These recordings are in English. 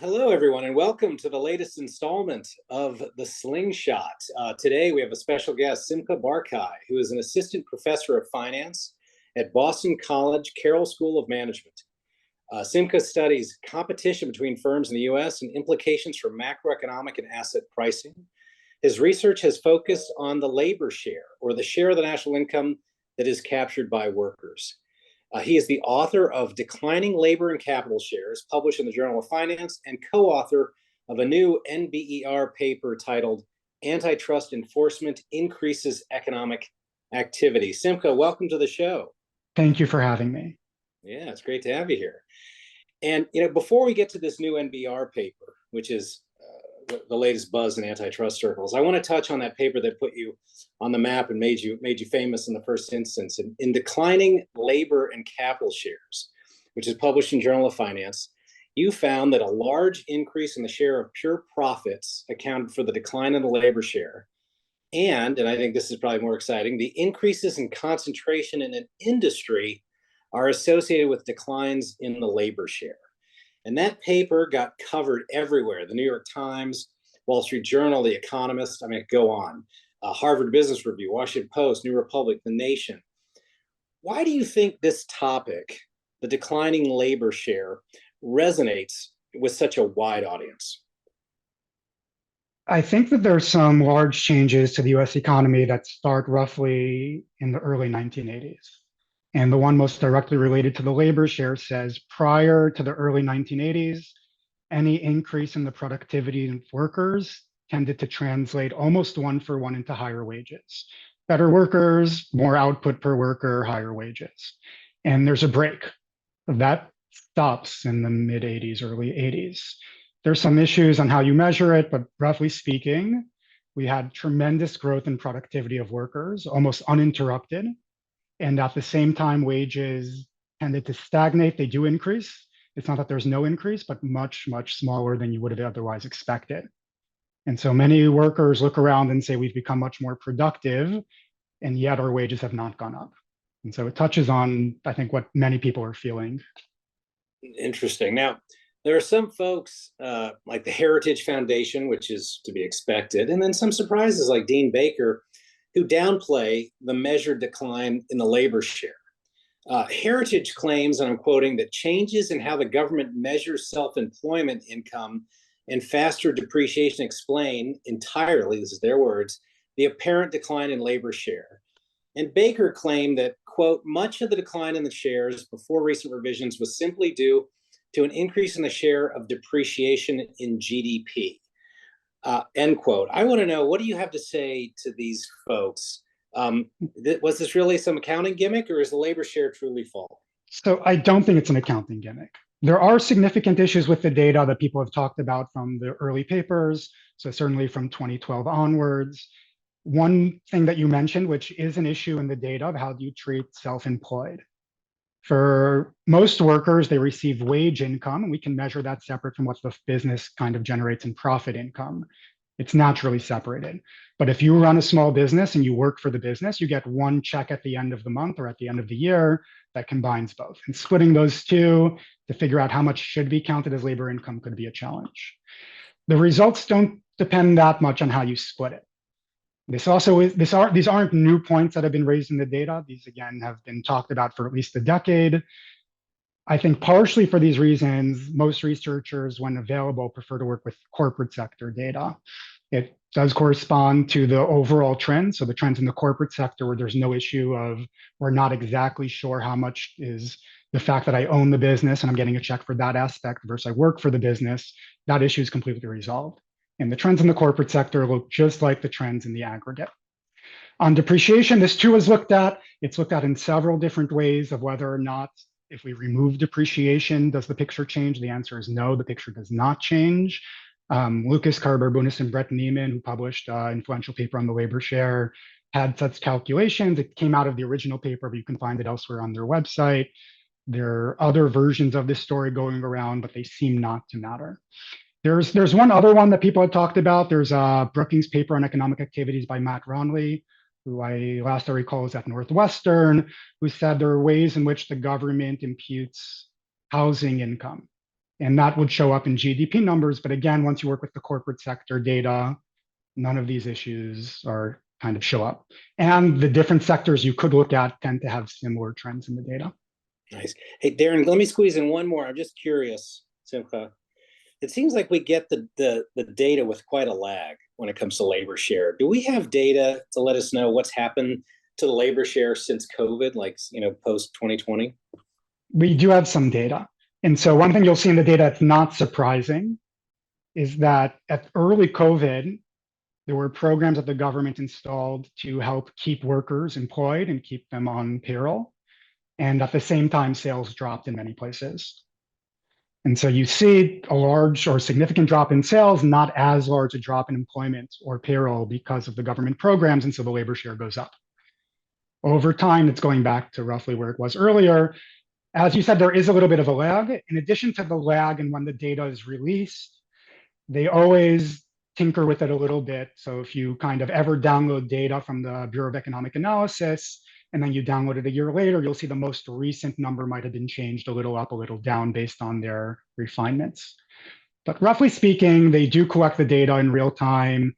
Hello, everyone, and welcome to the latest installment of the Slingshot. Today, we have a special guest, Simcha Barkai, who is an assistant professor of finance at Boston College Carroll School of Management. Simcha studies competition between firms in the US and implications for macroeconomic and asset pricing. His research has focused on the labor share, or the share of the national income that is captured by workers. He is the author of Declining Labor and Capital Shares, published in the Journal of Finance, and co-author of a new NBER paper titled Antitrust Enforcement Increases Economic Activity. Simcha, welcome to the show. Thank you for having me. Yeah, it's great to have you here. And before we get to this new NBER paper, which is the latest buzz in antitrust circles, I want to touch on that paper that put you on the map and made you famous in the first instance. In Declining Labor and Capital Shares, which is published in Journal of Finance, you found that a large increase in the share of pure profits accounted for the decline in the labor share. And I think this is probably more exciting, the increases in concentration in an industry are associated with declines in the labor share. And that paper got covered everywhere. The New York Times, Wall Street Journal, The Economist, go on. Harvard Business Review, Washington Post, New Republic, The Nation. Why do you think this topic, the declining labor share, resonates with such a wide audience? I think that there's some large changes to the US economy that start roughly in the early 1980s. And the one most directly related to the labor share says prior to the early 1980s, any increase in the productivity of workers tended to translate almost one for one into higher wages. Better workers, more output per worker, higher wages. And there's a break. That stops in the mid 80s, early 80s. There's some issues on how you measure it, but roughly speaking, we had tremendous growth in productivity of workers, almost uninterrupted. And at the same time, wages tended to stagnate. They do increase. It's not that there's no increase, but much, much smaller than you would have otherwise expected. And so many workers look around and say, we've become much more productive, and yet our wages have not gone up. And so it touches on, I think, what many people are feeling. Interesting. Now, there are some folks like the Heritage Foundation, which is to be expected, and then some surprises like Dean Baker, who downplay the measured decline in the labor share. Heritage claims, and I'm quoting, that changes in how the government measures self-employment income and faster depreciation explain entirely, this is their words, the apparent decline in labor share. And Baker claimed that, quote, much of the decline in the shares before recent revisions was simply due to an increase in the share of depreciation in GDP. End quote. I want to know, what do you have to say to these folks? Was this really some accounting gimmick, or is the labor share truly falling? So I don't think it's an accounting gimmick. There are significant issues with the data that people have talked about from the early papers, so certainly from 2012 onwards. One thing that you mentioned, which is an issue in the data, of how do you treat self-employed? For most workers, they receive wage income, and we can measure that separate from what the business kind of generates in profit income. It's naturally separated. But if you run a small business and you work for the business, you get one check at the end of the month or at the end of the year that combines both. And splitting those two to figure out how much should be counted as labor income could be a challenge. The results don't depend that much on how you split it. These aren't new points that have been raised in the data. These, again, have been talked about for at least a decade. I think partially for these reasons, most researchers, when available, prefer to work with corporate sector data. It does correspond to the overall trend. So the trends in the corporate sector, where there's no issue of we're not exactly sure how much is the fact that I own the business and I'm getting a check for that aspect versus I work for the business, that issue is completely resolved. And the trends in the corporate sector look just like the trends in the aggregate. On depreciation, this too is looked at. It's looked at in several different ways of whether or not, if we remove depreciation, does the picture change? The answer is no, the picture does not change. Lucas Carbarbunis and Brett Neiman, who published an influential paper on the labor share, had such calculations. It came out of the original paper, but you can find it elsewhere on their website. There are other versions of this story going around, but they seem not to matter. There's one other one that people had talked about. There's a Brookings paper on economic activities by Matt Ronley, who I recall is at Northwestern, who said there are ways in which the government imputes housing income And that would show up in GDP numbers. But again, once you work with the corporate sector data, none of these issues are kind of show up. And the different sectors you could look at tend to have similar trends in the data. Nice. Hey, Darren, let me squeeze in one more. I'm just curious, Simcha. It seems like we get the data with quite a lag when it comes to labor share. Do we have data to let us know what's happened to the labor share since COVID, like, post 2020? We do have some data. And so one thing you'll see in the data that's not surprising is that at early COVID, there were programs that the government installed to help keep workers employed and keep them on payroll. And at the same time, sales dropped in many places. And so you see a large or significant drop in sales, not as large a drop in employment or payroll because of the government programs. And so the labor share goes up. Over time, it's going back to roughly where it was earlier. As you said, there is a little bit of a lag. In addition to the lag and when the data is released, they always tinker with it a little bit. So if you kind of ever download data from the Bureau of Economic Analysis, and then you download it a year later, you'll see the most recent number might have been changed a little up, a little down based on their refinements. But roughly speaking, they do collect the data in real time,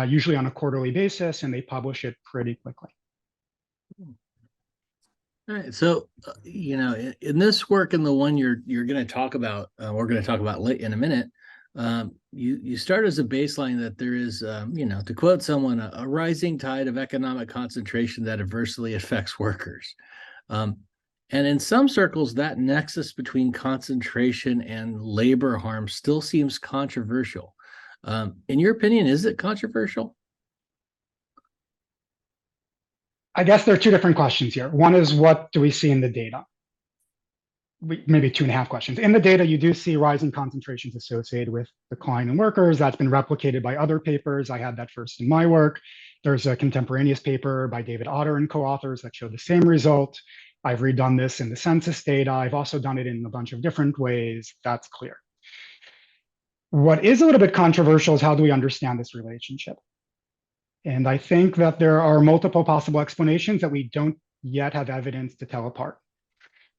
usually on a quarterly basis, and they publish it pretty quickly. All right. So, in this work and the one you're going to talk about, we're going to talk about late in a minute. You start as a baseline that there is, to quote someone, a rising tide of economic concentration that adversely affects workers. And in some circles, that nexus between concentration and labor harm still seems controversial. In your opinion, is it controversial? I guess there are two different questions here. One is, what do we see in the data? Maybe two and a half questions. In the data, you do see rising concentrations associated with decline in workers. That's been replicated by other papers. I had that first in my work. There's a contemporaneous paper by David Otter and co-authors that showed the same result. I've redone this in the census data. I've also done it in a bunch of different ways. That's clear. What is a little bit controversial is, how do we understand this relationship? And I think that there are multiple possible explanations that we don't yet have evidence to tell apart.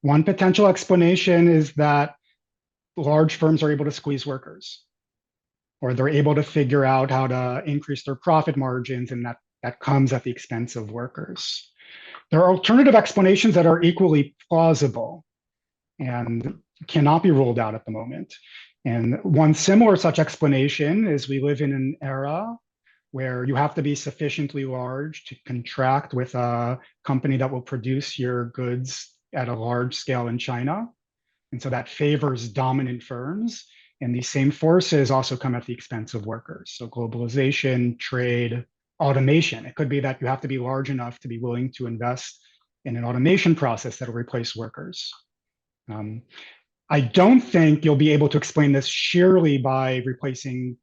One potential explanation is that large firms are able to squeeze workers, or they're able to figure out how to increase their profit margins, and that comes at the expense of workers. There are alternative explanations that are equally plausible and cannot be ruled out at the moment. And one similar such explanation is, we live in an era where you have to be sufficiently large to contract with a company that will produce your goods at a large scale in China. And so that favors dominant firms. And these same forces also come at the expense of workers. So globalization, trade, automation. It could be that you have to be large enough to be willing to invest in an automation process that will replace workers. I don't think you'll be able to explain this sheerly by replacing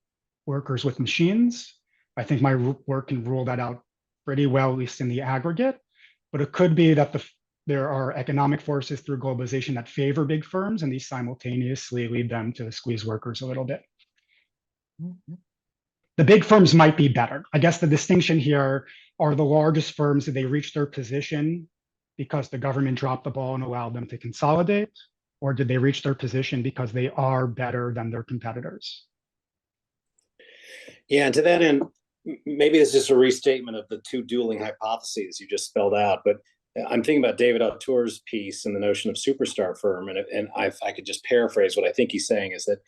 workers with machines. I think my work can rule that out pretty well, at least in the aggregate. But it could be that there are economic forces through globalization that favor big firms, and these simultaneously lead them to squeeze workers a little bit. The big firms might be better. I guess the distinction here are, the largest firms, did they reach their position because the government dropped the ball and allowed them to consolidate? Or did they reach their position because they are better than their competitors? Yeah, and to that end, maybe it's just a restatement of the two dueling hypotheses you just spelled out, but I'm thinking about David Autor's piece and the notion of superstar firm, and if I could just paraphrase, what I think he's saying is that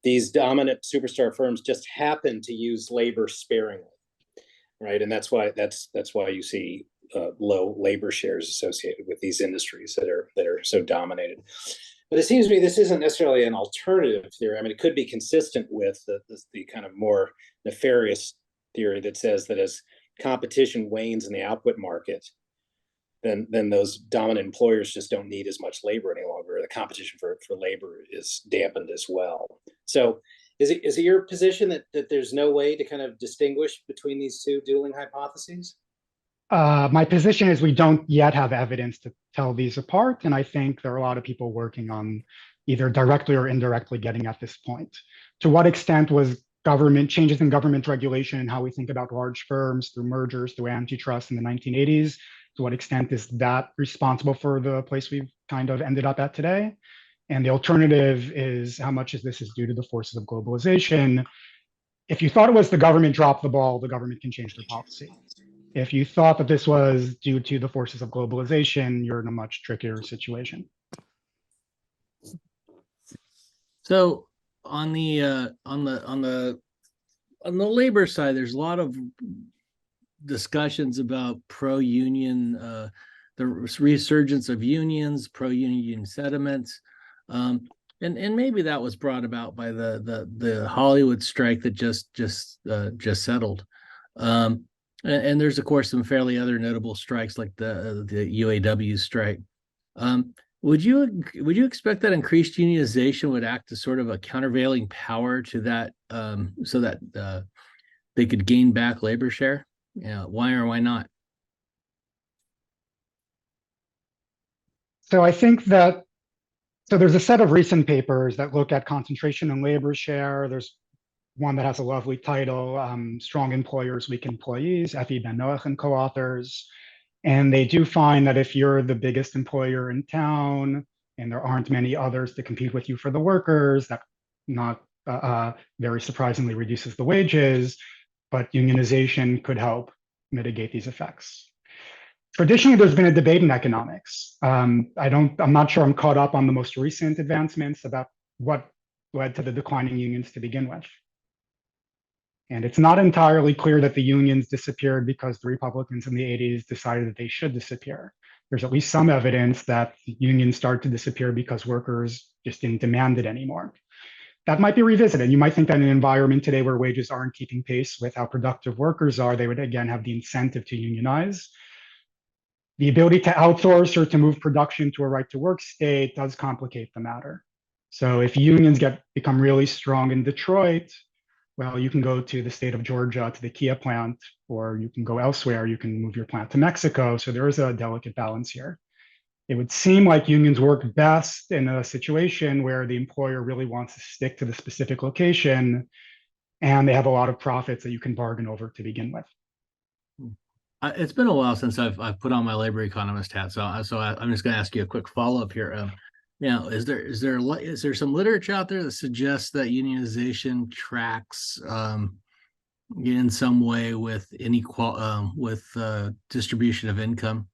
these dominant superstar firms just happen to use labor sparingly, right? And that's why you see low labor shares associated with these industries that are so dominated. But it seems to me this isn't necessarily an alternative theory. I mean, it could be consistent with the kind of more nefarious theory that says that as competition wanes in the output market, then those dominant employers just don't need as much labor any longer. The competition for labor is dampened as well. So is it your position that there's no way to kind of distinguish between these two dueling hypotheses? My position is, we don't yet have evidence to tell these apart. And I think there are a lot of people working on either directly or indirectly getting at this point. To what extent was changes in government regulation and how we think about large firms through mergers, through antitrust in the 1980s, to what extent is that responsible for the place we've kind of ended up at today? And the alternative is how much of this is due to the forces of globalization. If you thought it was the government dropped the ball, the government can change their policy. If you thought that this was due to the forces of globalization, you're in a much trickier situation. So on the labor side, there's a lot of discussions about pro-union, the resurgence of unions, pro-union sentiments, and maybe that was brought about by the Hollywood strike that just settled. And there's of course some fairly other notable strikes like the UAW strike. Would you expect that increased unionization would act as sort of a countervailing power to that, so that they could gain back labor share? Yeah, why or why not? So I think that, so there's a set of recent papers that look at concentration and labor share. There's one that has a lovely title, Strong Employers, Weak Employees, Effie Ben Noach and co-authors. And they do find that if you're the biggest employer in town and there aren't many others to compete with you for the workers, that not very surprisingly reduces the wages, but unionization could help mitigate these effects. Traditionally, there's been a debate in economics. I'm not sure I'm caught up on the most recent advancements about what led to the declining unions to begin with. And it's not entirely clear that the unions disappeared because the Republicans in the 80s decided that they should disappear. There's at least some evidence that unions started to disappear because workers just didn't demand it anymore. That might be revisited. You might think that in an environment today where wages aren't keeping pace with how productive workers are, they would again have the incentive to unionize. The ability to outsource or to move production to a right to work state does complicate the matter. So if unions become really strong in Detroit, well, you can go to the state of Georgia, to the Kia plant, or you can go elsewhere. You can move your plant to Mexico. So there is a delicate balance here. It would seem like unions work best in a situation where the employer really wants to stick to the specific location and they have a lot of profits that you can bargain over to begin with. It's been a while since I've put on my labor economist hat, so I'm just going to ask you a quick follow-up here. Is there some literature out there that suggests that unionization tracks in some way with distribution of income?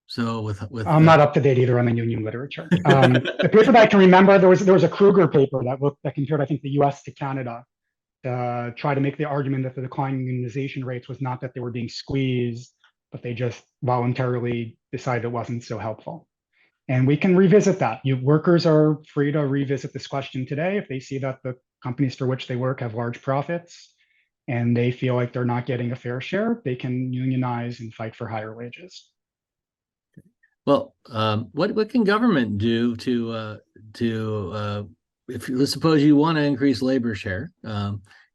So with I'm not up to date either on the union literature. The paper that I can remember, there was a Kruger paper that compared, I think, the U.S. to Canada, try to make the argument that the declining unionization rates was not that they were being squeezed, but they just voluntarily decided it wasn't so helpful. And we can revisit that. Workers are free to revisit this question today if they see that the companies for which they work have large profits and they feel like they're not getting a fair share, they can unionize and fight for higher wages. Well, what can government do let's suppose you want to increase labor share,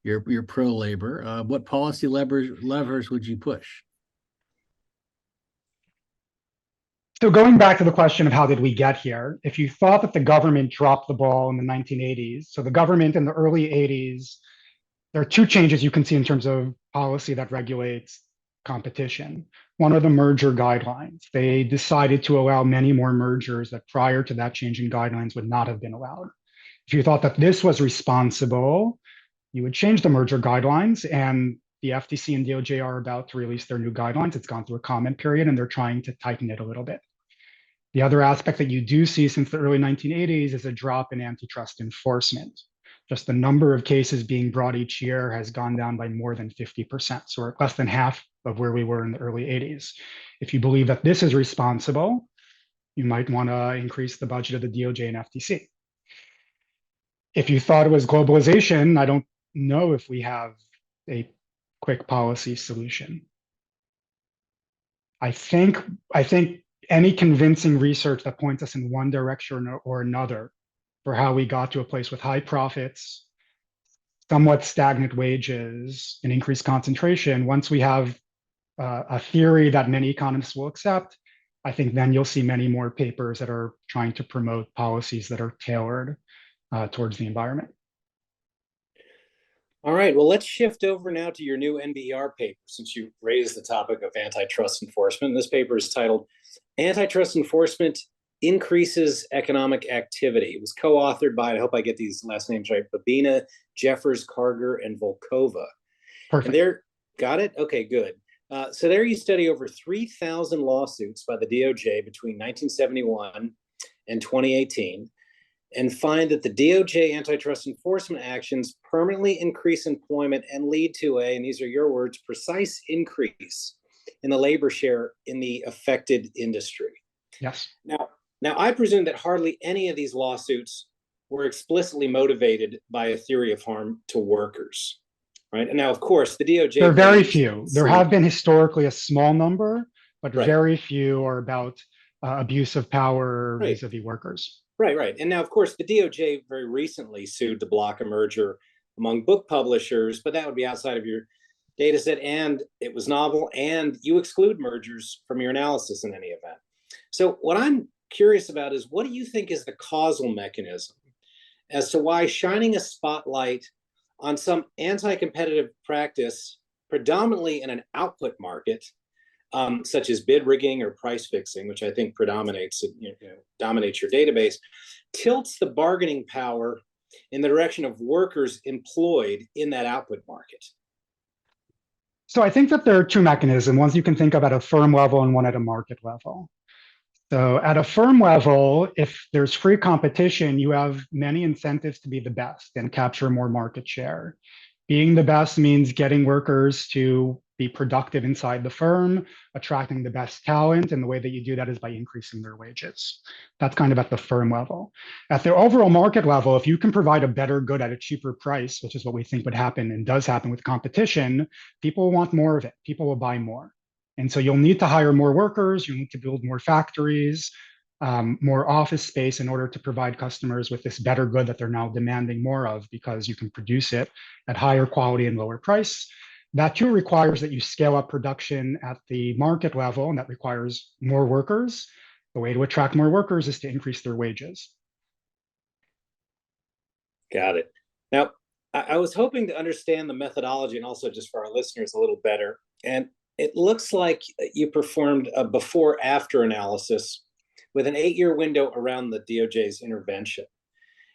you're pro-labor, what policy levers would you push? So going back to the question of how did we get here, if you thought that the government dropped the ball in the 1980s, so the government in the early 80s, there are two changes you can see in terms of policy that regulates competition. One are the merger guidelines. They decided to allow many more mergers that prior to that change in guidelines would not have been allowed. If you thought that this was responsible, you would change the merger guidelines, and the FTC and DOJ are about to release their new guidelines. It's gone through a comment period and they're trying to tighten it a little bit. The other aspect that you do see since the early 1980s is a drop in antitrust enforcement. Just the number of cases being brought each year has gone down by more than 50%. So we're less than half of where we were in the early 80s. If you believe that this is responsible, you might want to increase the budget of the DOJ and FTC. If you thought it was globalization, I don't know if we have a quick policy solution. I think any convincing research that points us in one direction or another for how we got to a place with high profits, somewhat stagnant wages, and increased concentration, once we have a theory that many economists will accept, I think then you'll see many more papers that are trying to promote policies that are tailored towards the environment. All right, well, let's shift over now to your new NBER paper, since you raised the topic of antitrust enforcement. This paper is titled Antitrust Enforcement increases economic activity. It was co-authored by, I hope I get these last names right, Babina, Jeffers, Karger, and Volkova. Perfect. And there, got it? Okay, good. So there you study over 3,000 lawsuits by the DOJ between 1971 and 2018, and find that the DOJ antitrust enforcement actions permanently increase employment and lead to a, and these are your words, precise increase in the labor share in the affected industry. Yes. Now, I presume that hardly any of these lawsuits were explicitly motivated by a theory of harm to workers, right? And now, of course, the DOJ. There are very few. There have been historically a small number, but very few are about abuse of power vis-a-vis workers. Right. And now, of course, the DOJ very recently sued to block a merger among book publishers, but that would be outside of your data set, and it was novel, and you exclude mergers from your analysis in any event. So what I'm curious about is, what do you think is the causal mechanism as to why shining a spotlight on some anti-competitive practice, predominantly in an output market, such as bid rigging or price fixing, which I think predominates, dominates your database, tilts the bargaining power in the direction of workers employed in that output market? So I think that there are two mechanisms. One you can think of at a firm level and one at a market level. So at a firm level, if there's free competition, you have many incentives to be the best and capture more market share. Being the best means getting workers to be productive inside the firm, attracting the best talent, and the way that you do that is by increasing their wages. That's kind of at the firm level. At the overall market level, if you can provide a better good at a cheaper price, which is what we think would happen and does happen with competition, people want more of it. People will buy more. And so you'll need to hire more workers, you need to build more factories, more office space in order to provide customers with this better good that they're now demanding more of, because you can produce it at higher quality and lower price. That too requires that you scale up production at the market level, and that requires more workers. The way to attract more workers is to increase their wages. Got it. Now, I was hoping to understand the methodology and also just for our listeners a little better. And it looks like you performed a before-after analysis with an 8-year window around the DOJ's intervention.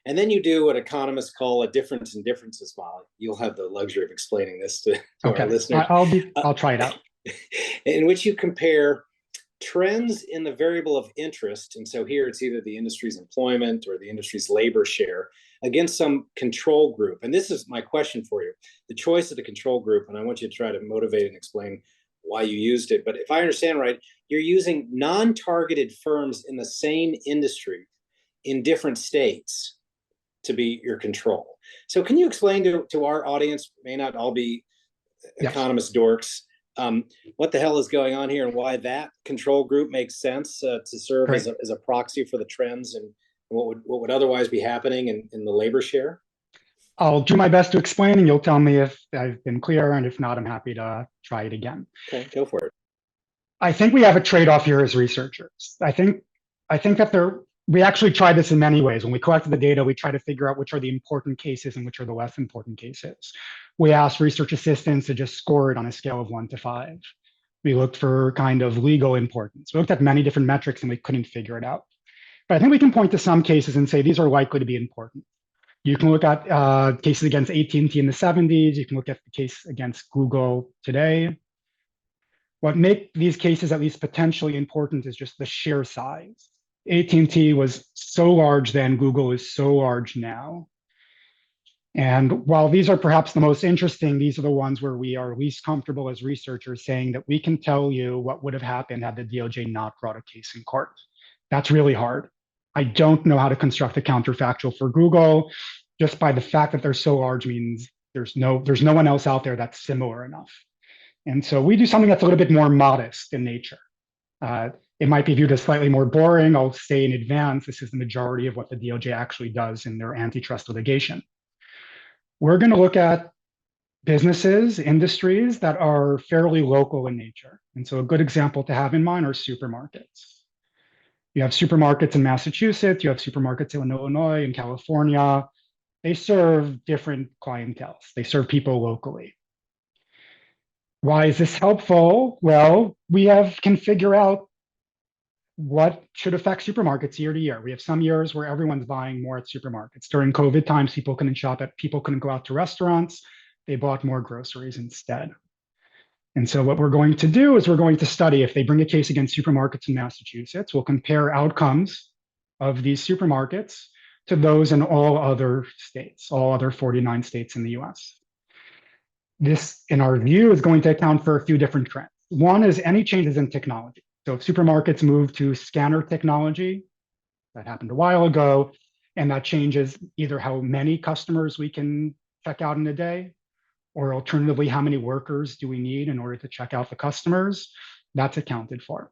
And then you do what economists call a difference in differences model. You'll have the luxury of explaining this to our listeners. I'll try it out. In which you compare trends in the variable of interest, and so here it's either the industry's employment or the industry's labor share, against some control group. And this is my question for you. The choice of the control group, and I want you to try to motivate and explain why you used it. But if I understand right, you're using non-targeted firms in the same industry in different states to be your control. So can you explain to our audience, may not all be economist dorks, what the hell is going on here and why that control group makes sense to serve as a proxy for the trends and what would otherwise be happening in the labor share? I'll do my best to explain, and you'll tell me if I've been clear, and if not, I'm happy to try it again. Okay, go for it. I think we have a trade-off here as researchers. I think that we actually tried this in many ways. When we collected the data, we tried to figure out which are the important cases and which are the less important cases. We asked research assistants to just score it on a scale of 1 to 5. We looked for kind of legal importance. We looked at many different metrics and we couldn't figure it out. But I think we can point to some cases and say these are likely to be important. You can look at cases against AT&T in the 70s. You can look at the case against Google today. What makes these cases at least potentially important is just the sheer size. AT&T was so large then, Google is so large now. And while these are perhaps the most interesting, these are the ones where we are least comfortable as researchers saying that we can tell you what would have happened had the DOJ not brought a case in court. That's really hard. I don't know how to construct a counterfactual for Google. Just by the fact that they're so large means there's no one else out there that's similar enough. And so we do something that's a little bit more modest in nature. It might be viewed as slightly more boring. I'll say in advance, this is the majority of what the DOJ actually does in their antitrust litigation. We're going to look at businesses, industries that are fairly local in nature. And so a good example to have in mind are supermarkets. You have supermarkets in Massachusetts, you have supermarkets in Illinois, in California. They serve different clienteles. They serve people locally. Why is this helpful? Well, we can figure out what should affect supermarkets year to year. We have some years where everyone's buying more at supermarkets. During COVID times, people couldn't go out to restaurants. They bought more groceries instead. And so what we're going to do is we're going to study if they bring a case against supermarkets in Massachusetts, we'll compare outcomes of these supermarkets to those in all other states, all other 49 states in the US. This, in our view, is going to account for a few different trends. One is any changes in technology. So if supermarkets move to scanner technology, that happened a while ago, and that changes either how many customers we can check out in a day, or alternatively, how many workers do we need in order to check out the customers, that's accounted for.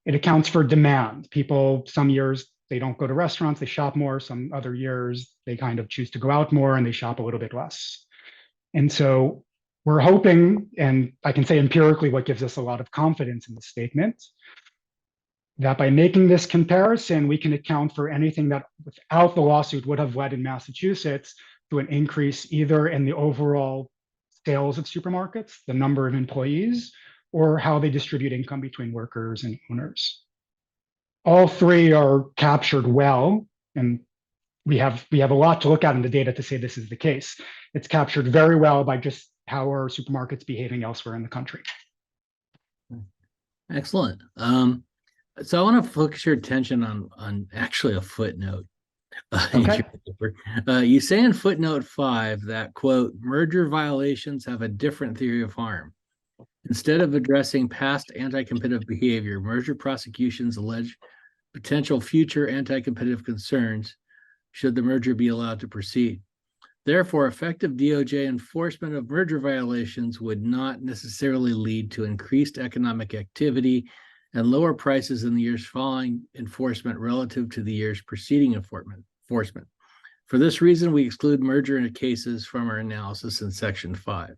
It accounts for demand. People, some years, they don't go to restaurants, they shop more. Some other years, they kind of choose to go out more and they shop a little bit less. And so we're hoping, and I can say empirically what gives us a lot of confidence in the statement, that by making this comparison, we can account for anything that without the lawsuit would have led in Massachusetts to an increase either in the overall sales of supermarkets, the number of employees, or how they distribute income between workers and owners. All three are captured well, and we have a lot to look at in the data to say this is the case. It's captured very well by just how are supermarkets behaving elsewhere in the country. Excellent. So I want to focus your attention on actually a footnote. Okay. You say in footnote 5 that, quote, merger violations have a different theory of harm. Instead of addressing past anti-competitive behavior, merger prosecutions allege potential future anti-competitive concerns should the merger be allowed to proceed. Therefore, effective DOJ enforcement of merger violations would not necessarily lead to increased economic activity and lower prices in the years following enforcement relative to the years preceding enforcement. For this reason, we exclude merger cases from our analysis in section 5.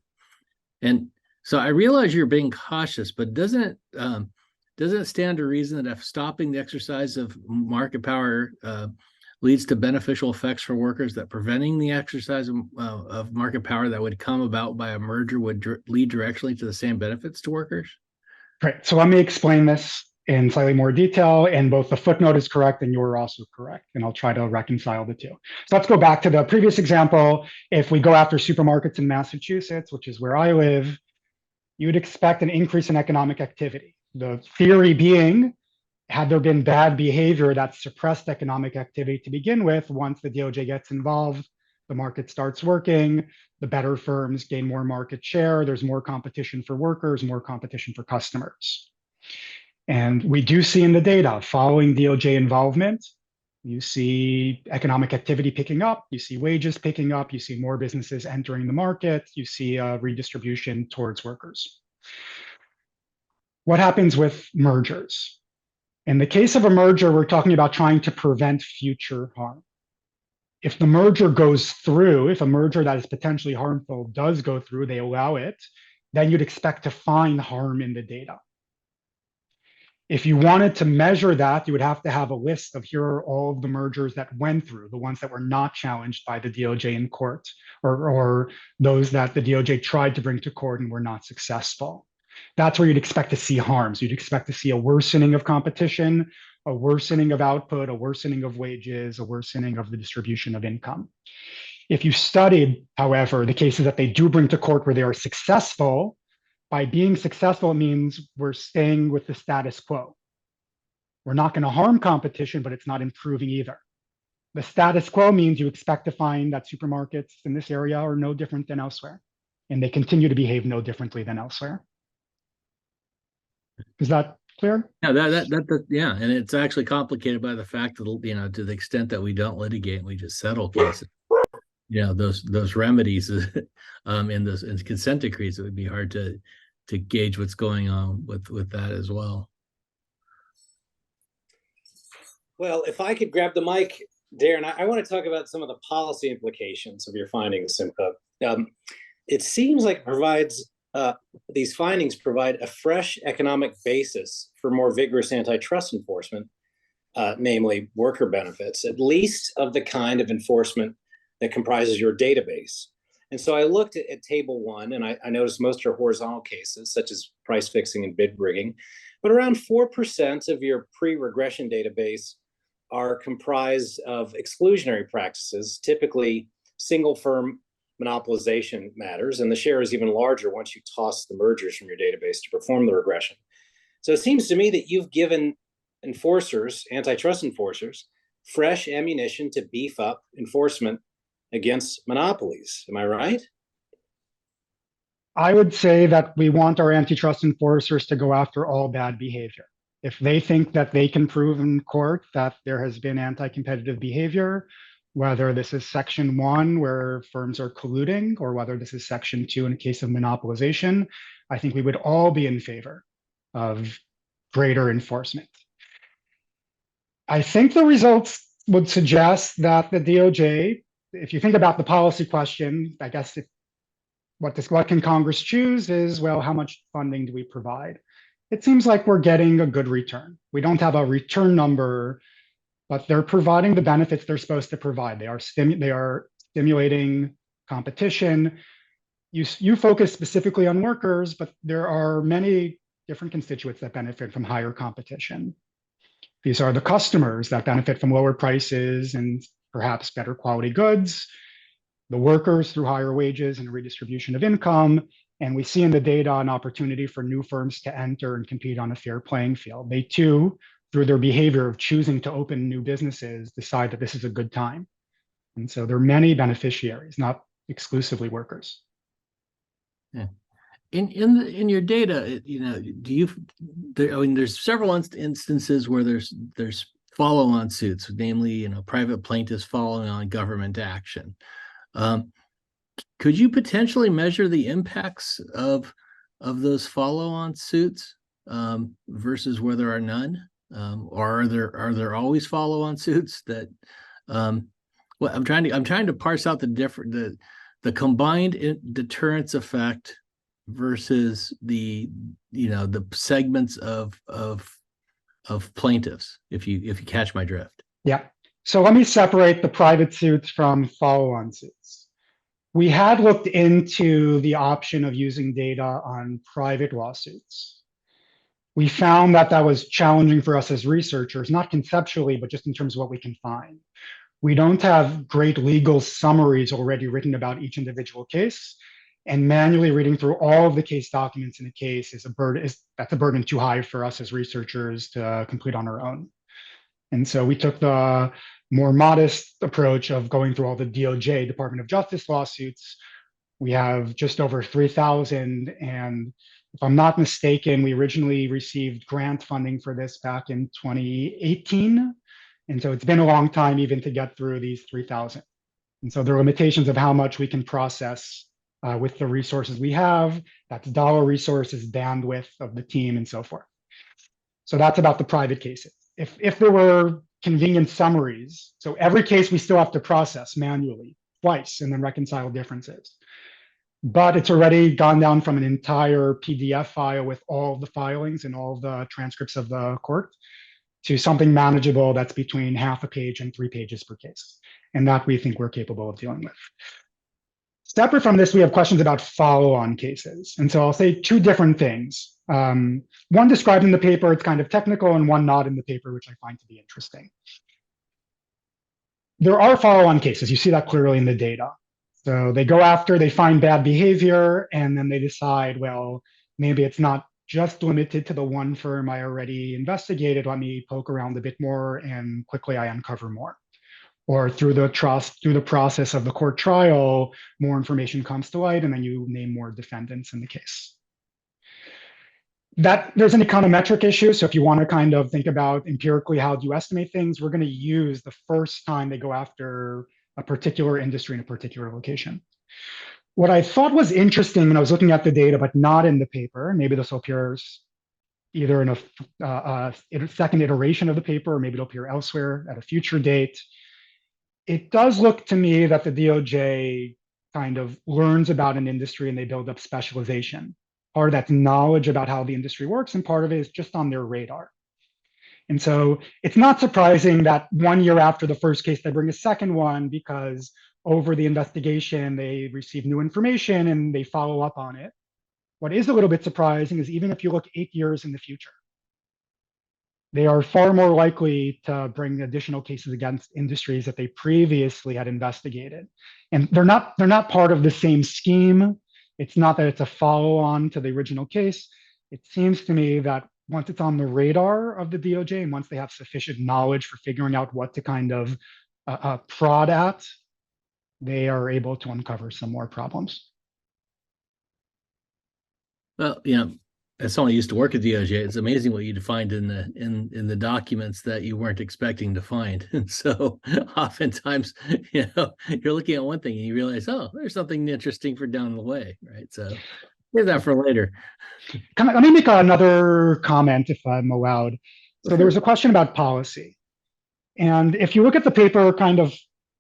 And so I realize you're being cautious, but doesn't it stand to reason that if stopping the exercise of market power leads to beneficial effects for workers, that preventing the exercise of market power that would come about by a merger would lead directly to the same benefits to workers? Great. So let me explain this in slightly more detail, and both the footnote is correct and you're also correct, and I'll try to reconcile the two. So let's go back to the previous example. If we go after supermarkets in Massachusetts, which is where I live, you would expect an increase in economic activity. The theory being, had there been bad behavior that suppressed economic activity to begin with, once the DOJ gets involved, the market starts working, the better firms gain more market share, there's more competition for workers, more competition for customers. And we do see in the data, following DOJ involvement, you see economic activity picking up, you see wages picking up, you see more businesses entering the market, you see a redistribution towards workers. What happens with mergers? In the case of a merger, we're talking about trying to prevent future harm. If the merger goes through, if a merger that is potentially harmful does go through, they allow it, then you'd expect to find harm in the data. If you wanted to measure that, you would have to have a list of here are all of the mergers that went through, the ones that were not challenged by the DOJ in court, or those that the DOJ tried to bring to court and were not successful. That's where you'd expect to see harms. You'd expect to see a worsening of competition, a worsening of output, a worsening of wages, a worsening of the distribution of income. If you studied, however, the cases that they do bring to court where they are successful, by being successful, it means we're staying with the status quo. We're not going to harm competition, but it's not improving either. The status quo means you expect to find that supermarkets in this area are no different than elsewhere, and they continue to behave no differently than elsewhere. Is that clear? Yeah, yeah, and it's actually complicated by the fact that, you know, to the extent that we don't litigate, we just settle cases. You know, those remedies in consent decrees, it would be hard to gauge what's going on with that as well. Well, if I could grab the mic, Darren, I want to talk about some of the policy implications of your findings, Simcha. It seems like it provides these findings provide a fresh economic basis for more vigorous antitrust enforcement, namely worker benefits, at least of the kind of enforcement that comprises your database. And so I looked at table 1, and I noticed most are horizontal cases, such as price fixing and bid rigging. but around 4% of your pre-regression database are comprised of exclusionary practices, typically single firm monopolization matters, and the share is even larger once you toss the mergers from your database to perform the regression. So it seems to me that you've given enforcers, antitrust enforcers, fresh ammunition to beef up enforcement against monopolies. Am I right? I would say that we want our antitrust enforcers to go after all bad behavior. If they think that they can prove in court that there has been anti-competitive behavior, whether this is Section 1 where firms are colluding, or whether this is Section 2 in a case of monopolization, I think we would all be in favor of greater enforcement. I think the results would suggest that the DOJ, if you think about the policy question, I guess what can Congress choose is, well, how much funding do we provide? It seems like we're getting a good return. We don't have a return number, but they're providing the benefits they're supposed to provide. They are stimulating competition. You focus specifically on workers, but there are many different constituents that benefit from higher competition. These are the customers that benefit from lower prices and perhaps better quality goods, the workers through higher wages and redistribution of income. And we see in the data an opportunity for new firms to enter and compete on a fair playing field. They too, through their behavior of choosing to open new businesses, decide that this is a good time. And so there are many beneficiaries, not exclusively workers. Yeah. In your data, there's several instances where there's follow-on suits, namely, private plaintiffs following on government action. Could you potentially measure the impacts of those follow-on suits versus where there are none? Or are there always follow-on suits that? Well, I'm trying to parse out the combined deterrence effect versus the segments of plaintiffs, if you catch my drift. Yeah. So let me separate the private suits from follow-on suits. We had looked into the option of using data on private lawsuits. We found that was challenging for us as researchers, not conceptually, but just in terms of what we can find. We don't have great legal summaries already written about each individual case, and manually reading through all of the case documents in a case that's a burden too high for us as researchers to complete on our own. And so we took the more modest approach of going through all the DOJ, Department of Justice lawsuits. We have just over 3,000. And if I'm not mistaken, we originally received grant funding for this back in 2018. And so it's been a long time even to get through these 3,000. And so there are limitations of how much we can process with the resources we have. That's dollar resources, bandwidth of the team, and so forth. So that's about the private cases. If there were convenient summaries, so every case we still have to process manually twice and then reconcile differences. But it's already gone down from an entire PDF file with all the filings and all the transcripts of the court to something manageable that's between half a page and 3 pages per case. And that we think we're capable of dealing with. Separate from this, we have questions about follow-on cases. And so I'll say 2 different things. One described in the paper, it's kind of technical, and one not in the paper, which I find to be interesting. There are follow-on cases. You see that clearly in the data. So they go after, they find bad behavior, and then they decide, well, maybe it's not just limited to the one firm I already investigated. Let me poke around a bit more, and quickly I uncover more. Or through the process of the court trial, more information comes to light, and then you name more defendants in the case. There's an econometric issue. So if you want to kind of think about empirically how do you estimate things, we're going to use the first time they go after a particular industry in a particular location. What I thought was interesting when I was looking at the data, but not in the paper, maybe this will appear either in a second iteration of the paper, or maybe it'll appear elsewhere at a future date. It does look to me that the DOJ kind of learns about an industry and they build up specialization. Part of that's knowledge about how the industry works, and part of it is just on their radar. And so it's not surprising that 1 year after the first case, they bring a second one, because over the investigation, they receive new information and they follow up on it. What is a little bit surprising is even if you look 8 years in the future, They are far more likely to bring additional cases against industries that they previously had investigated. And they're not part of the same scheme. It's not that it's a follow-on to the original case. It seems to me that once it's on the radar of the DOJ and once they have sufficient knowledge for figuring out what to kind of prod at, they are able to uncover some more problems. Well, as someone who used to work at DOJ, it's amazing what you'd find in the documents that you weren't expecting to find. And so oftentimes, you're looking at one thing and you realize, oh, there's something interesting for down the way, right? So save that for later. Let me make another comment if I'm allowed. So there was a question about policy. And if you look at the paper,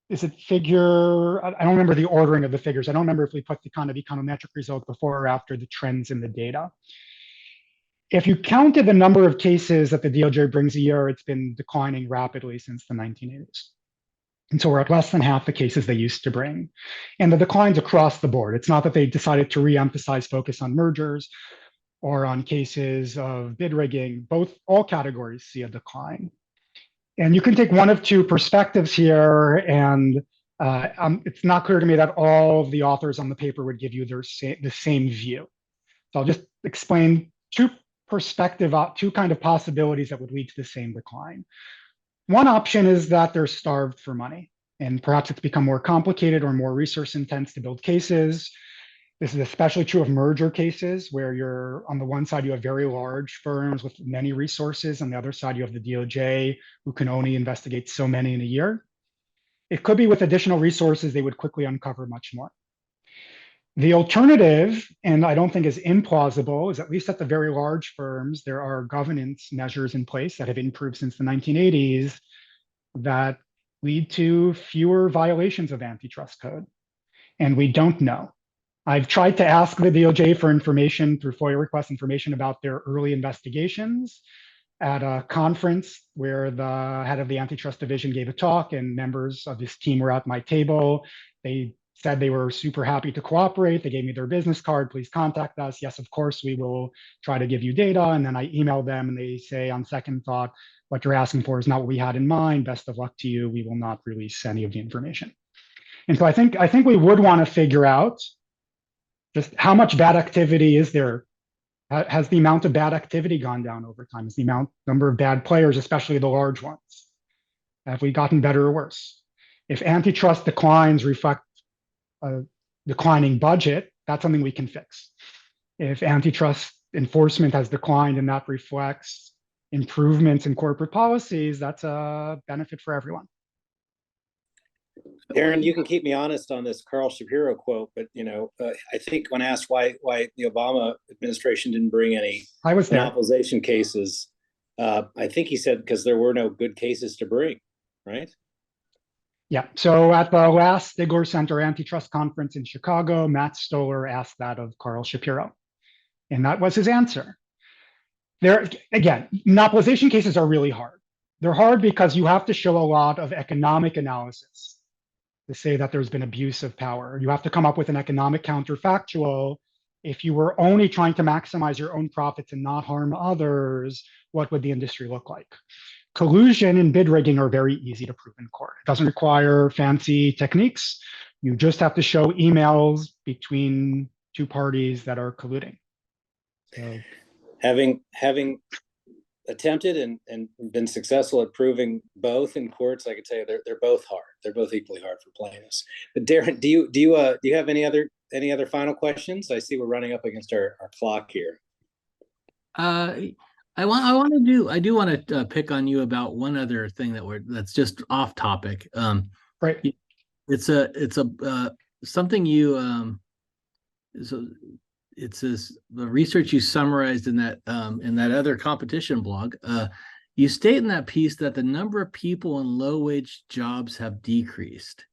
is it figure, I don't remember the ordering of the figures. I don't remember if we put the kind of econometric result before or after the trends in the data. If you counted the number of cases that the DOJ brings a year, it's been declining rapidly since the 1980s. And so we're at less than half the cases they used to bring. And the decline's across the board. It's not that they decided to re-emphasize focus on mergers or on cases of bid rigging. All categories see a decline. And you can take one of two perspectives here, and it's not clear to me that all of the authors on the paper would give you the same view. So I'll just explain two kind of possibilities that would lead to the same decline. One option is that they're starved for money, and perhaps it's become more complicated or more resource intense to build cases. This is especially true of merger cases where on the one side, you have very large firms with many resources. On the other side, you have the DOJ who can only investigate so many in a year. It could be with additional resources, they would quickly uncover much more. The alternative, and I don't think is implausible, is at least at the very large firms, there are governance measures in place that have improved since the 1980s that lead to fewer violations of antitrust code. And we don't know. I've tried to ask the DOJ for information through FOIA request information about their early investigations at a conference where the head of the antitrust division gave a talk and members of his team were at my table. They said they were super happy to cooperate. They gave me their business card. Please contact us. Yes, of course, we will try to give you data. And then I emailed them and they say on second thought, what you're asking for is not what we had in mind. Best of luck to you. We will not release any of the information. And so I think we would want to figure out just how much bad activity is there. Has the amount of bad activity gone down over time? Has the number of bad players, especially the large ones, have we gotten better or worse? If antitrust declines reflect a declining budget, that's something we can fix. If antitrust enforcement has declined and that reflects improvements in corporate policies, that's a benefit for everyone. Darren, you can keep me honest on this Carl Shapiro quote, but I think when asked why the Obama administration didn't bring any monopolization cases, I think he said because there were no good cases to bring, right? Yeah. So at the last Stigler Center antitrust conference in Chicago, Matt Stoller asked that of Carl Shapiro, and that was his answer. Again, monopolization cases are really hard. They're hard because you have to show a lot of economic analysis to say that there's been abuse of power. You have to come up with an economic counterfactual. If you were only trying to maximize your own profits and not harm others, what would the industry look like? Collusion and bid rigging are very easy to prove in court. It doesn't require fancy techniques. You just have to show emails between two parties that are colluding. So, having attempted and been successful at proving both in courts, I could tell you they're both hard. They're both equally hard for plaintiffs. But Darren, do you have any other final questions? I see we're running up against our clock here. I do want to pick on you about one other thing that's just off topic. Right. It's something you it says the research you summarized in that other competition blog. You state in that piece that the number of people in low wage jobs have decreased.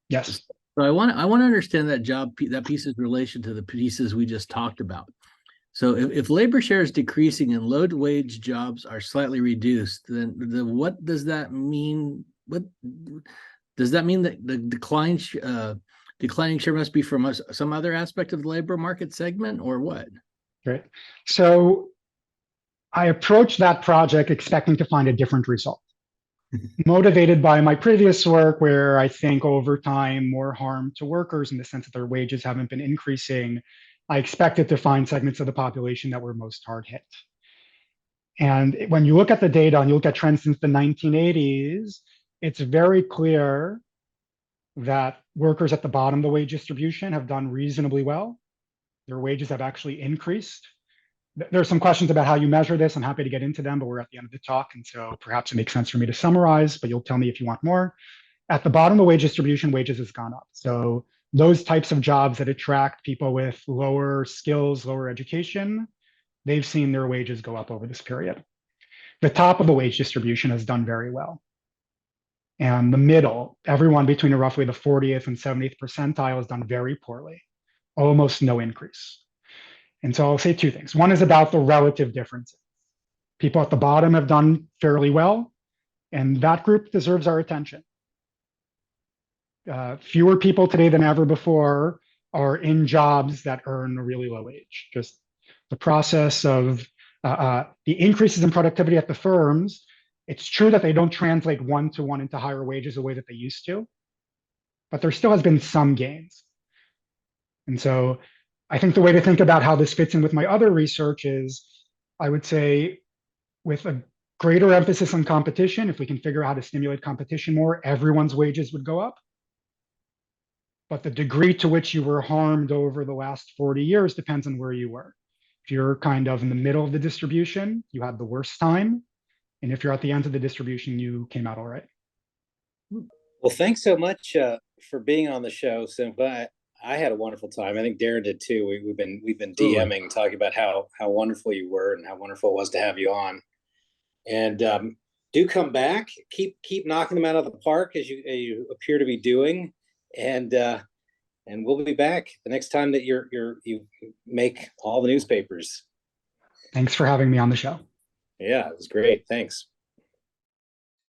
Yes. So I want to understand that piece's relation to the pieces we just talked about. So if labor share is decreasing and low wage jobs are slightly reduced, then what does that mean? What does that mean that the declining share must be from some other aspect of the labor market segment, or what? Right. So I approached that project expecting to find a different result. Motivated by my previous work, where I think over time more harm to workers in the sense that their wages haven't been increasing, I expected to find segments of the population that were most hard hit. And when you look at the data and you look at trends since the 1980s, it's very clear that workers at the bottom of the wage distribution have done reasonably well. Their wages have actually increased. There are some questions about how you measure this. I'm happy to get into them, but we're at the end of the talk. And so perhaps it makes sense for me to summarize, but you'll tell me if you want more. At the bottom of the wage distribution, wages has gone up. So those types of jobs that attract people with lower skills, lower education, they've seen their wages go up over this period. The top of the wage distribution has done very well. And the middle, everyone between roughly the 40th and 70th percentile has done very poorly, almost no increase. And so I'll say two things. One is about the relative differences. People at the bottom have done fairly well, and that group deserves our attention. Fewer people today than ever before are in jobs that earn a really low wage. Just the process of the increases in productivity at the firms, it's true that they don't translate one-to-one into higher wages the way that they used to, but there still has been some gains. And so I think the way to think about how this fits in with my other research is, I would say, with a greater emphasis on competition, if we can figure out how to stimulate competition more, everyone's wages would go up. But the degree to which you were harmed over the last 40 years depends on where you were. If you're kind of in the middle of the distribution, you had the worst time. And if you're at the end of the distribution, you came out all right. Well, thanks so much for being on the show, Simcha. I had a wonderful time. I think Darren did too. We've been DMing, talking about how wonderful you were and how wonderful it was to have you on. And do come back. Keep knocking them out of the park as you appear to be doing. And we'll be back the next time that you make all the newspapers. Thanks for having me on the show. Yeah, it was great. Thanks.